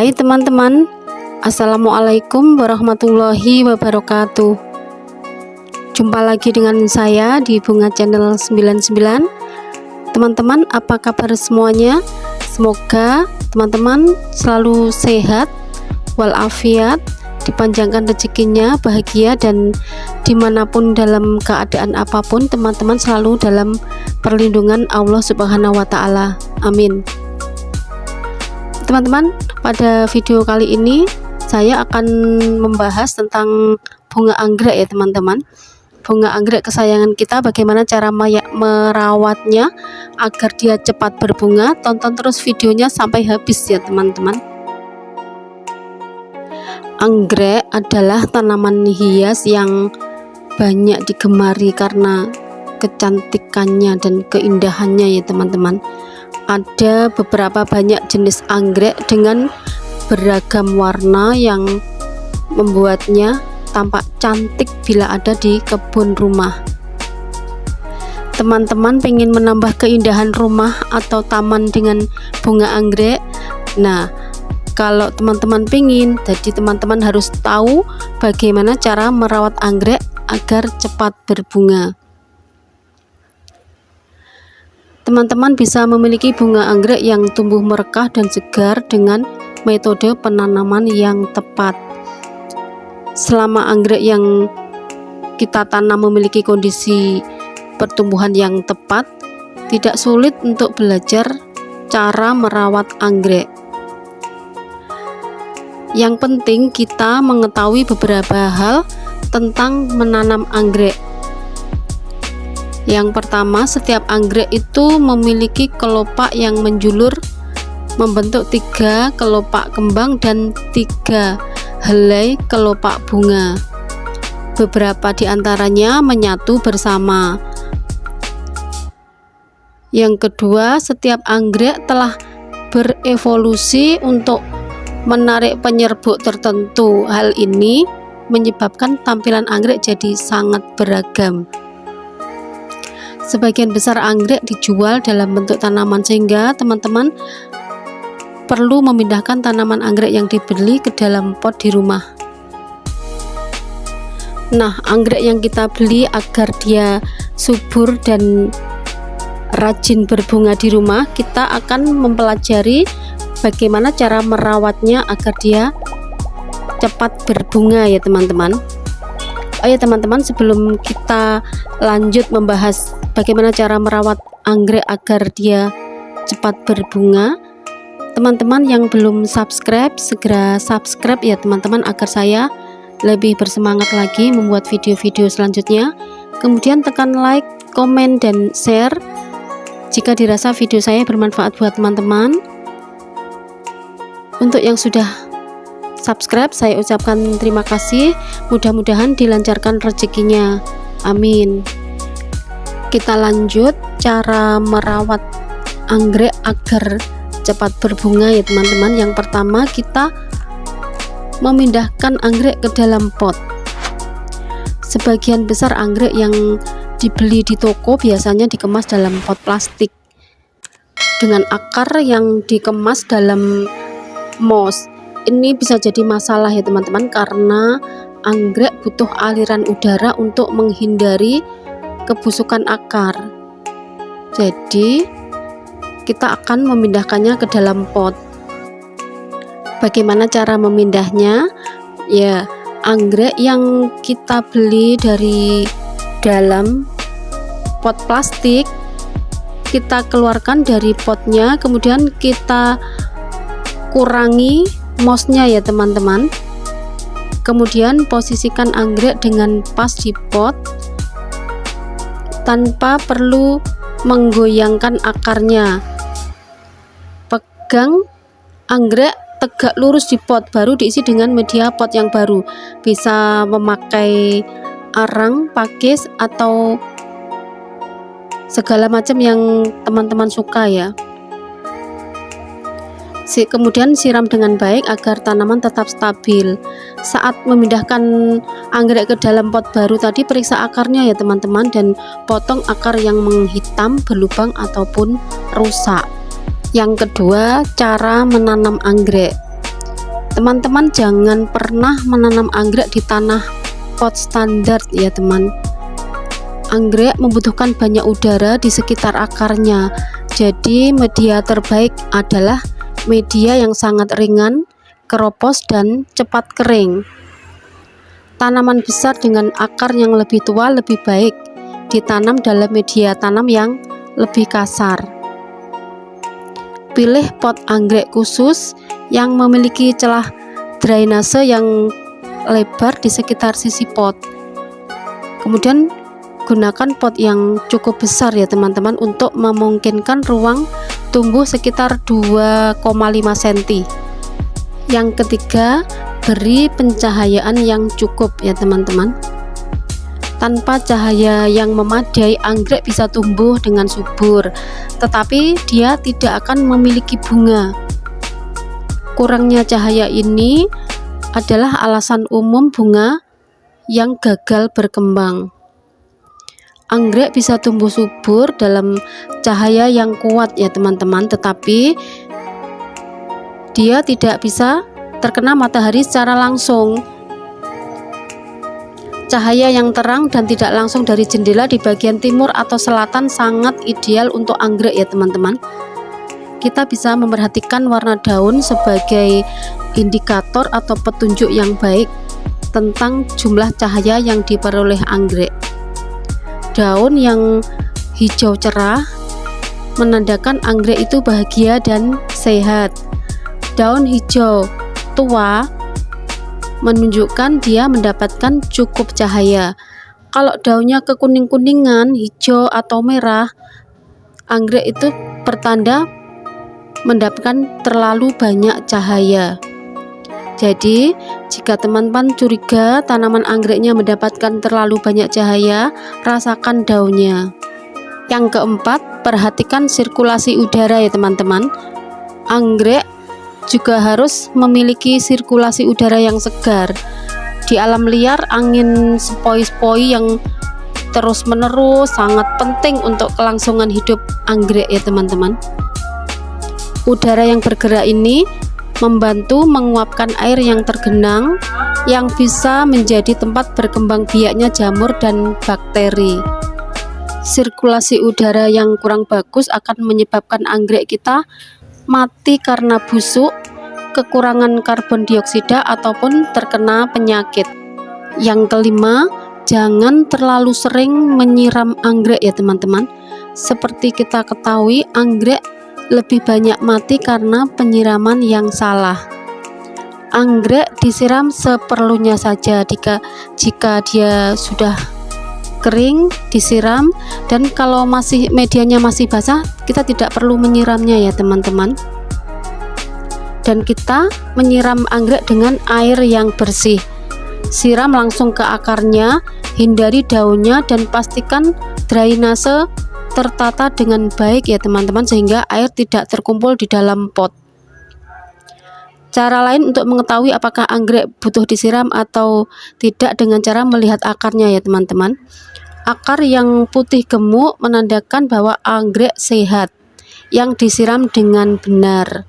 Hai teman-teman, Assalamualaikum warahmatullahi wabarakatuh. Jumpa lagi dengan saya di Bunga Channel 99. Teman-teman, apa kabar semuanya? Semoga teman-teman selalu sehat walafiat, dipanjangkan rezekinya, bahagia, dan dimanapun dalam keadaan apapun teman-teman selalu dalam perlindungan Allah Subhanahu wa Ta'ala. Amin. Teman-teman, pada video kali ini saya akan membahas tentang bunga anggrek ya teman-teman. Bunga anggrek kesayangan kita, bagaimana cara merawatnya agar dia cepat berbunga. Tonton terus videonya sampai habis ya teman-teman. Anggrek adalah tanaman hias yang banyak digemari karena kecantikannya dan keindahannya ya teman-teman. Ada beberapa banyak jenis anggrek dengan beragam warna yang membuatnya tampak cantik bila ada di kebun rumah. Teman-teman pengen menambah keindahan rumah atau taman dengan bunga anggrek? Nah, kalau teman-teman pengen, jadi teman-teman harus tahu bagaimana cara merawat anggrek agar cepat berbunga. Teman-teman bisa memiliki bunga anggrek yang tumbuh merekah dan segar dengan metode penanaman yang tepat. Selama anggrek yang kita tanam memiliki kondisi pertumbuhan yang tepat, tidak sulit untuk belajar cara merawat anggrek. Yang penting kita mengetahui beberapa hal tentang menanam anggrek. Yang pertama, setiap anggrek itu memiliki kelopak yang menjulur membentuk 3 kelopak kembang dan 3 helai kelopak bunga. Beberapa di antaranya menyatu bersama. Yang kedua, setiap anggrek telah berevolusi untuk menarik penyerbuk tertentu. Hal ini menyebabkan tampilan anggrek jadi sangat beragam. Sebagian besar anggrek dijual dalam bentuk tanaman, sehingga teman-teman perlu memindahkan tanaman anggrek yang dibeli ke dalam pot di rumah. Nah, anggrek yang kita beli agar dia subur dan rajin berbunga di rumah, kita akan mempelajari bagaimana cara merawatnya agar dia cepat berbunga ya teman-teman. Oh ya teman-teman, sebelum kita lanjut membahas bagaimana cara merawat anggrek agar dia cepat berbunga, teman-teman yang belum subscribe, segera subscribe ya teman-teman agar saya lebih bersemangat lagi membuat video-video selanjutnya. Kemudian tekan like, komen, dan share jika dirasa video saya bermanfaat buat teman-teman. Untuk yang sudah subscribe, saya ucapkan terima kasih. Mudah-mudahan dilancarkan rezekinya. Amin. Kita lanjut cara merawat anggrek agar cepat berbunga ya teman-teman. Yang pertama, kita memindahkan anggrek ke dalam pot. Sebagian besar anggrek yang dibeli di toko biasanya dikemas dalam pot plastik dengan akar yang dikemas dalam moss. Ini bisa jadi masalah ya teman-teman, karena anggrek butuh aliran udara untuk menghindari kebusukan akar. Jadi kita akan memindahkannya ke dalam pot. Bagaimana cara memindahnya? Ya, anggrek yang kita beli dari dalam pot plastik kita keluarkan dari potnya, kemudian kita kurangi mossnya ya teman-teman. Kemudian posisikan anggrek dengan pas di pot tanpa perlu menggoyangkan akarnya. Pegang anggrek tegak lurus di pot, baru diisi dengan media pot yang baru. Bisa memakai arang, pakis, atau segala macam yang teman-teman suka ya. Kemudian siram dengan baik agar tanaman tetap stabil. Saat memindahkan anggrek ke dalam pot baru tadi, periksa akarnya ya teman-teman, dan potong akar yang menghitam, berlubang, ataupun rusak. Yang kedua, cara menanam anggrek. Teman-teman jangan pernah menanam anggrek di tanah pot standar ya teman. Anggrek membutuhkan banyak udara di sekitar akarnya. Jadi media terbaik adalah media yang sangat ringan, keropos dan cepat kering. Tanaman besar dengan akar yang lebih tua lebih baik ditanam dalam media tanam yang lebih kasar. Pilih pot anggrek khusus yang memiliki celah drainase yang lebar di sekitar sisi pot. Kemudian gunakan pot yang cukup besar ya teman-teman untuk memungkinkan ruang tumbuh sekitar 2,5 cm. Yang ketiga, beri pencahayaan yang cukup ya teman-teman. Tanpa cahaya yang memadai, anggrek bisa tumbuh dengan subur, tetapi dia tidak akan memiliki bunga. Kurangnya cahaya ini adalah alasan umum bunga yang gagal berkembang. Anggrek bisa tumbuh subur dalam cahaya yang kuat ya teman-teman, tetapi dia tidak bisa terkena matahari secara langsung. Cahaya yang terang dan tidak langsung dari jendela di bagian timur atau selatan sangat ideal untuk anggrek ya teman-teman. Kita bisa memperhatikan warna daun sebagai indikator atau petunjuk yang baik tentang jumlah cahaya yang diperoleh anggrek. Daun yang hijau cerah menandakan anggrek itu bahagia dan sehat. Daun hijau tua menunjukkan dia mendapatkan cukup cahaya. Kalau daunnya kekuning-kuningan, hijau atau merah, anggrek itu pertanda mendapatkan terlalu banyak cahaya. Jadi, jika teman-teman curiga tanaman anggreknya mendapatkan terlalu banyak cahaya, rasakan daunnya. Yang keempat, perhatikan sirkulasi udara ya teman-teman. Anggrek juga harus memiliki sirkulasi udara yang segar. Di alam liar, angin sepoi-sepoi yang terus-menerus sangat penting untuk kelangsungan hidup anggrek ya teman-teman. Udara yang bergerak ini membantu menguapkan air yang tergenang yang bisa menjadi tempat berkembang biaknya jamur dan bakteri. Sirkulasi udara yang kurang bagus akan menyebabkan anggrek kita mati karena busuk, kekurangan karbon dioksida ataupun terkena penyakit. Yang kelima, jangan terlalu sering menyiram anggrek ya teman-teman. Seperti kita ketahui, anggrek lebih banyak mati karena penyiraman yang salah. Anggrek disiram seperlunya saja. Jika dia sudah kering disiram, dan kalau medianya masih basah, kita tidak perlu menyiramnya ya teman-teman. Dan kita menyiram anggrek dengan air yang bersih. Siram langsung ke akarnya, hindari daunnya, dan pastikan drainase tertata dengan baik ya teman-teman, sehingga air tidak terkumpul di dalam pot. Cara lain untuk mengetahui apakah anggrek butuh disiram atau tidak dengan cara melihat akarnya ya teman-teman. Akar yang putih gemuk menandakan bahwa anggrek sehat yang disiram dengan benar.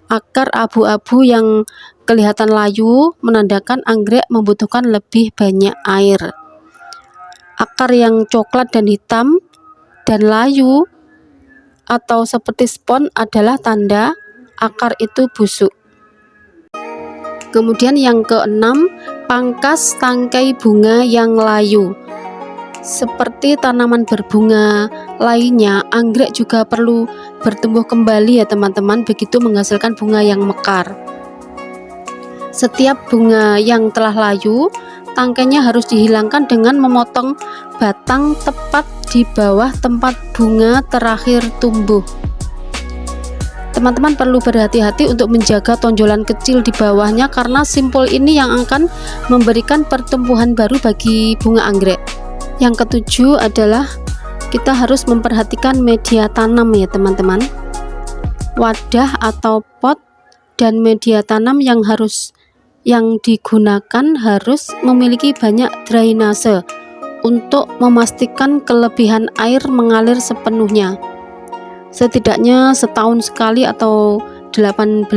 Akar abu-abu yang kelihatan layu menandakan anggrek membutuhkan lebih banyak air. Akar yang coklat dan hitam dan layu atau seperti spons adalah tanda akar itu busuk. Kemudian yang keenam, pangkas tangkai bunga yang layu. Seperti tanaman berbunga lainnya, anggrek juga perlu bertumbuh kembali ya teman-teman, begitu menghasilkan bunga yang mekar. Setiap bunga yang telah layu, tangkainya harus dihilangkan dengan memotong batang tepat di bawah tempat bunga terakhir tumbuh. Teman-teman perlu berhati-hati untuk menjaga tonjolan kecil di bawahnya, karena simpul ini yang akan memberikan pertumbuhan baru bagi bunga anggrek. Yang ketujuh adalah kita harus memperhatikan media tanam ya teman-teman. Wadah atau pot dan media tanam yang digunakan harus memiliki banyak drainase untuk memastikan kelebihan air mengalir sepenuhnya. Setidaknya setahun sekali atau 18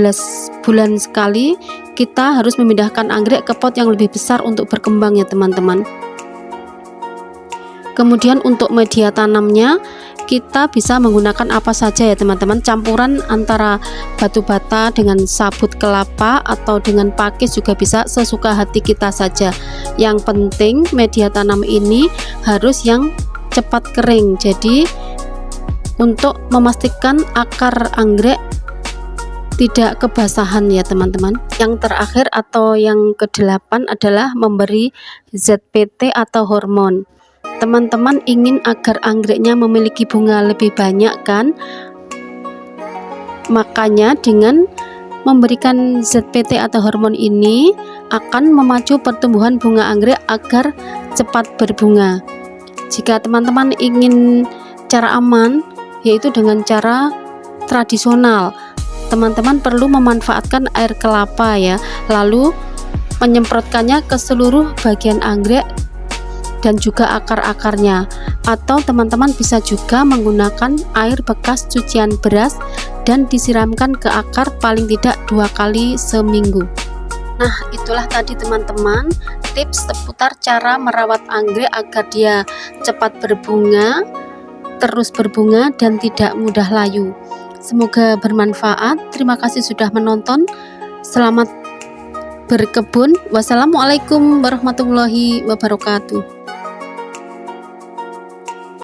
bulan sekali kita harus memindahkan anggrek ke pot yang lebih besar untuk berkembang ya teman-teman. Kemudian untuk media tanamnya kita bisa menggunakan apa saja ya teman-teman, campuran antara batu bata dengan sabut kelapa atau dengan pakis juga bisa, sesuka hati kita saja. Yang penting media tanam ini harus yang cepat kering, jadi untuk memastikan akar anggrek tidak kebasahan ya teman-teman. Yang terakhir atau yang ke-8 adalah memberi ZPT atau hormon. Teman-teman ingin agar anggreknya memiliki bunga lebih banyak kan? Makanya dengan memberikan ZPT atau hormon ini akan memacu pertumbuhan bunga anggrek agar cepat berbunga. Jika teman-teman ingin cara aman, yaitu dengan cara tradisional, teman-teman perlu memanfaatkan air kelapa ya, lalu menyemprotkannya ke seluruh bagian anggrek dan juga akar-akarnya, atau teman-teman bisa juga menggunakan air bekas cucian beras dan disiramkan ke akar paling tidak 2 kali seminggu. Nah, itulah tadi teman-teman tips seputar cara merawat anggrek agar dia cepat berbunga, terus berbunga dan tidak mudah layu. Semoga bermanfaat. Terima kasih sudah menonton. Selamat berkebun. Wassalamualaikum warahmatullahi wabarakatuh.